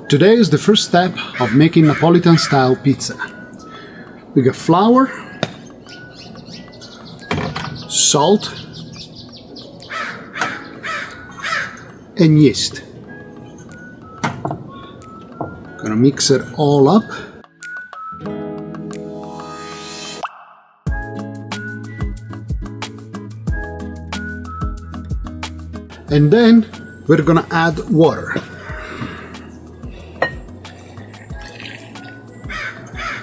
Today is the first step of making Neapolitan-style pizza. We got flour, salt, and yeast. Gonna mix it all up. And then we're gonna add water.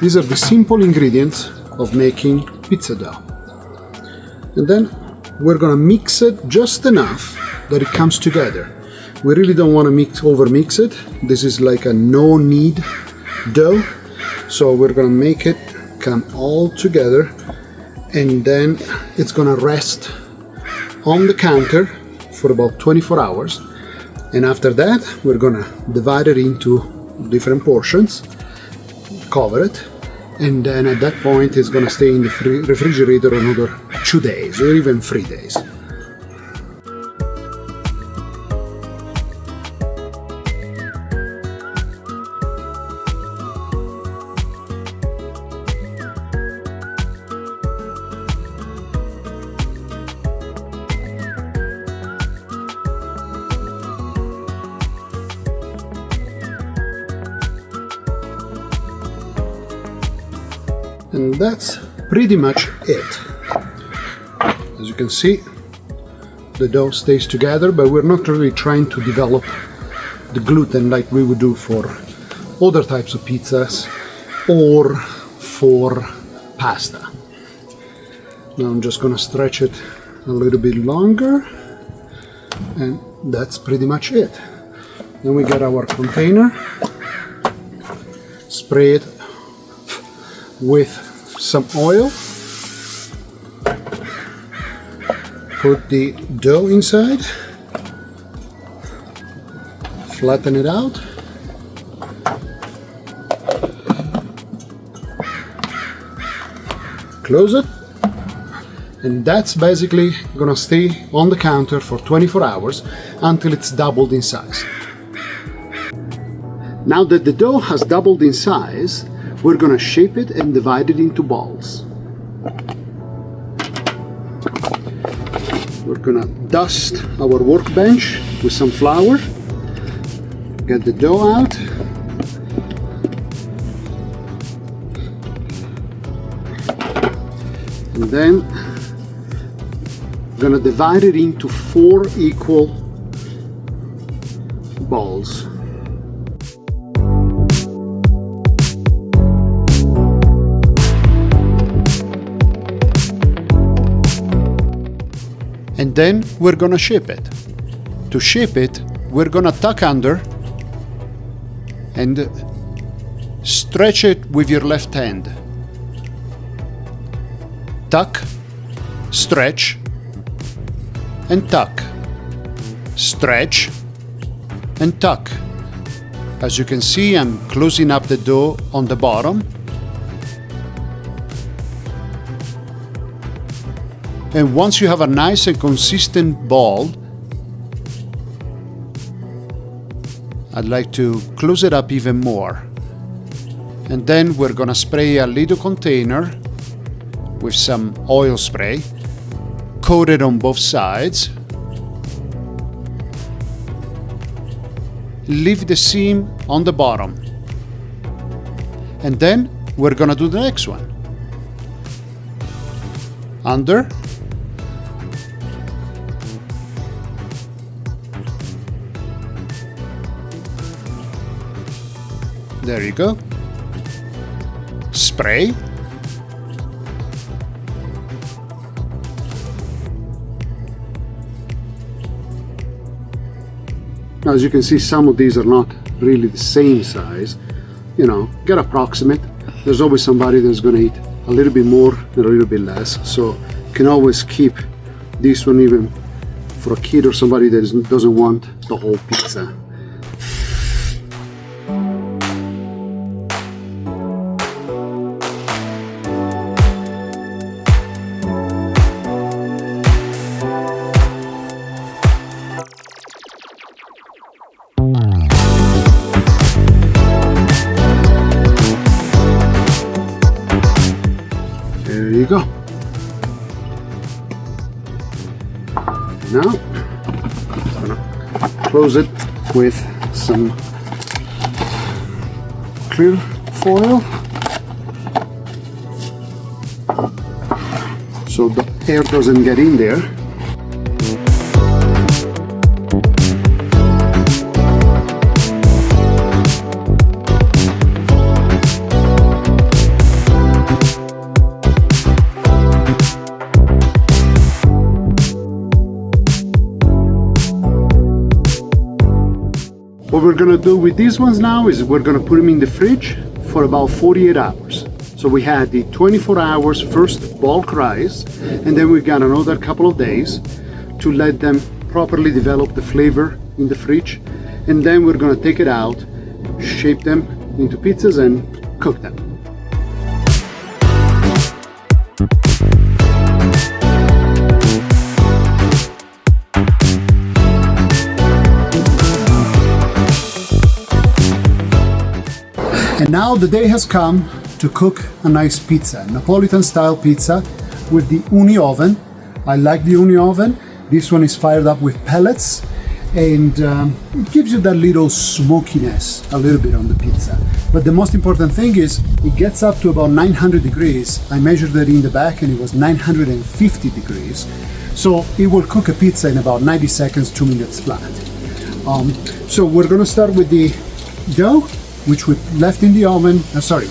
These are the simple ingredients of making pizza dough. And then we're gonna mix it just enough that it comes together. We really don't want to over-mix it. This is like a no-knead dough. So we're gonna make it come all together, and then it's gonna rest on the counter for about 24 hours. And after that, we're gonna divide it into different portions, cover it, and then at that point it's gonna stay in the refrigerator another 2 days or even 3 days. And that's pretty much it. As you can see, the dough stays together, but we're not really trying to develop the gluten like we would do for other types of pizzas or for pasta. Now I'm just gonna stretch it a little bit longer, and that's pretty much it. Then we get our container, spray it with some oil, put the dough inside, flatten it out, close it, and that's basically gonna stay on the counter for 24 hours until it's doubled in size. Now that the dough has doubled in size, we're gonna shape it and divide it into balls. We're gonna dust our workbench with some flour, get the dough out, and then we're gonna divide it into 4 equal balls. And then we're gonna shape it. To shape it, we're gonna tuck under and stretch it with your left hand. Tuck, stretch, and tuck. Stretch, and tuck. As you can see, I'm closing up the dough on the bottom. And once you have a nice and consistent ball, I'd like to close it up even more. And then we're gonna spray a little container with some oil spray, coat it on both sides, leave the seam on the bottom. And then we're gonna do the next one. Under, there you go. Spray. Now, as you can see, some of these are not really the same size. You know, get approximate. There's always somebody that's going to eat a little bit more and a little bit less. So you can always keep this one even for a kid or somebody that doesn't want the whole pizza. There you go. Now, I'm gonna close it with some clear foil so the air doesn't get in there. What we're gonna do with these ones now is we're gonna put them in the fridge for about 48 hours. So we had the 24 hours first bulk rise, and then we got another couple of days to let them properly develop the flavor in the fridge. And then we're gonna take it out, shape them into pizzas and cook them. And now the day has come to cook a nice pizza, Napolitan-style pizza with the Ooni oven. I like the Ooni oven. This one is fired up with pellets, and it gives you that little smokiness a little bit on the pizza. But the most important thing is it gets up to about 900 degrees. I measured it in the back and it was 950 degrees. So it will cook a pizza in about 90 seconds, 2 minutes flat. So we're gonna start with the dough, which we left in the oven,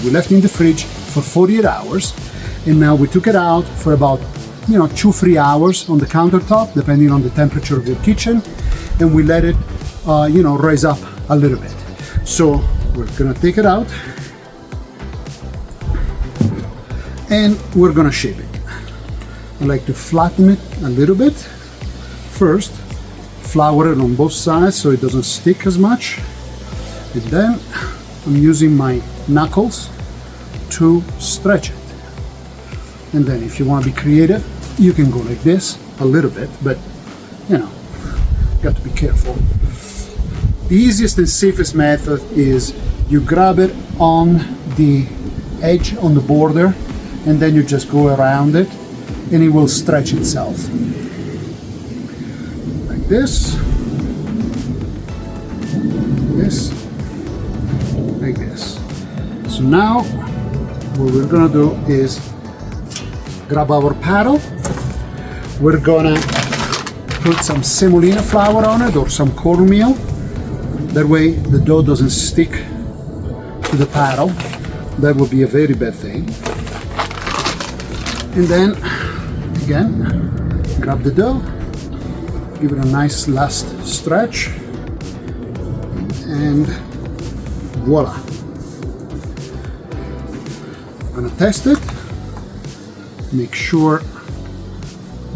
we left in the fridge for 48 hours. And now we took it out for about, 2-3 hours on the countertop, depending on the temperature of your kitchen. And we let it, rise up a little bit. So we're gonna take it out and we're gonna shape it. I like to flatten it a little bit. First, flour it on both sides so it doesn't stick as much. And then I'm using my knuckles to stretch it. And then if you want to be creative, you can go like this a little bit, but got to be careful. The easiest and safest method is you grab it on the edge, on the border, and then you just go around it and it will stretch itself. Like this. Like this. So now what we're gonna do is grab our paddle. We're gonna put some semolina flour on it or some cornmeal. That way the dough doesn't stick to the paddle. That would be a very bad thing. And then again, grab the dough, give it a nice last stretch, and voila. I'm gonna test it, make sure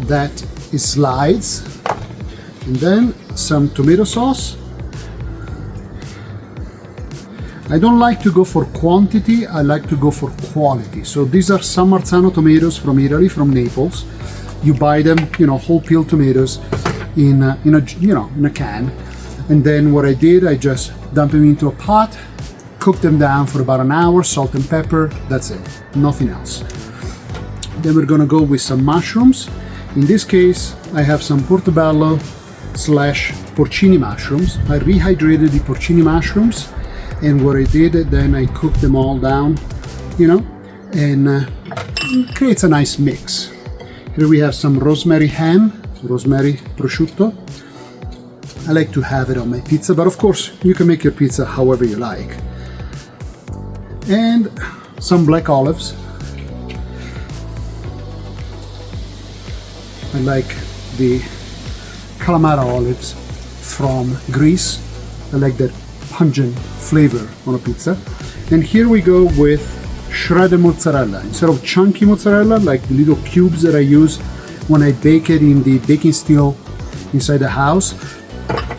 that it slides, and then some tomato sauce. I don't like to go for quantity, I like to go for quality. So these are San Marzano tomatoes from Italy, from Naples. You buy them, whole peel tomatoes in a can. And then what I did, I just dump them into a pot, cook them down for about an hour, salt and pepper, that's it, nothing else. Then we're gonna go with some mushrooms. In this case, I have some portobello / porcini mushrooms. I rehydrated the porcini mushrooms, and what I did, then I cooked them all down, and it creates a nice mix. Here we have some rosemary ham, rosemary prosciutto. I like to have it on my pizza, but of course you can make your pizza however you like. And some black olives. I like the Calamara olives from Greece. I like that pungent flavor on a pizza. And here we go with shredded mozzarella. Instead of chunky mozzarella, like the little cubes that I use when I bake it in the baking steel inside the house,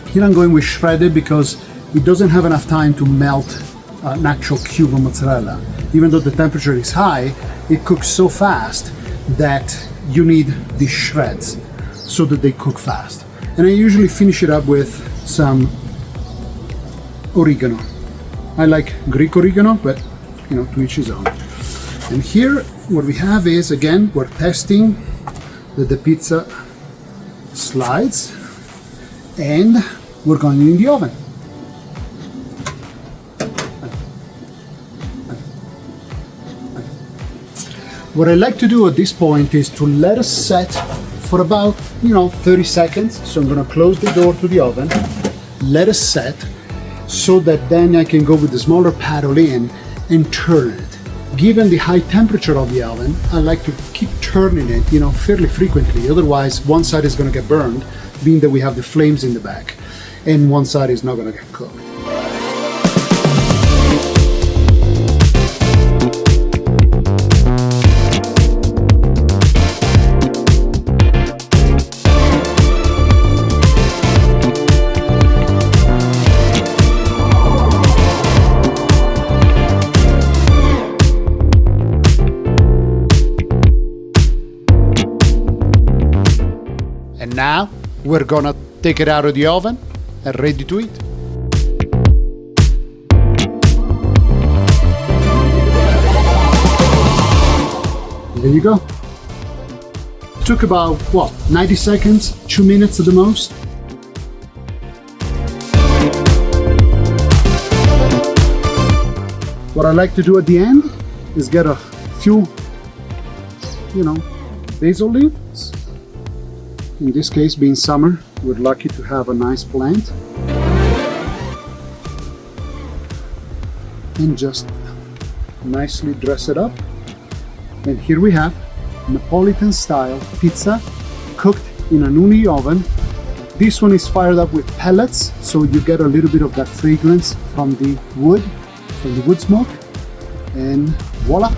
here I'm going with shredded because it doesn't have enough time to melt an actual cube of mozzarella. Even though the temperature is high, it cooks so fast that you need these shreds so that they cook fast. And I usually finish it up with some oregano. I like Greek oregano, but to each his own. And here what we have is, again, we're testing that the pizza slides, and we're going in the oven. What I like to do at this point is to let it set for about 30 seconds. So I'm going to close the door to the oven, let it set, so that then I can go with the smaller paddle in and turn it. Given the high temperature of the oven, I like to keep turning it fairly frequently, otherwise one side is going to get burned, being that we have the flames in the back, and one side is not going to get cooked. And now we're gonna take it out of the oven and ready to eat. There you go. Took about 90 seconds, 2 minutes at the most. What I like to do at the end is get a few, basil leaves. In this case, being summer, we're lucky to have a nice plant. And just nicely dress it up. And here we have Neapolitan-style pizza cooked in an Ooni oven. This one is fired up with pellets, so you get a little bit of that fragrance from the wood smoke. And voila!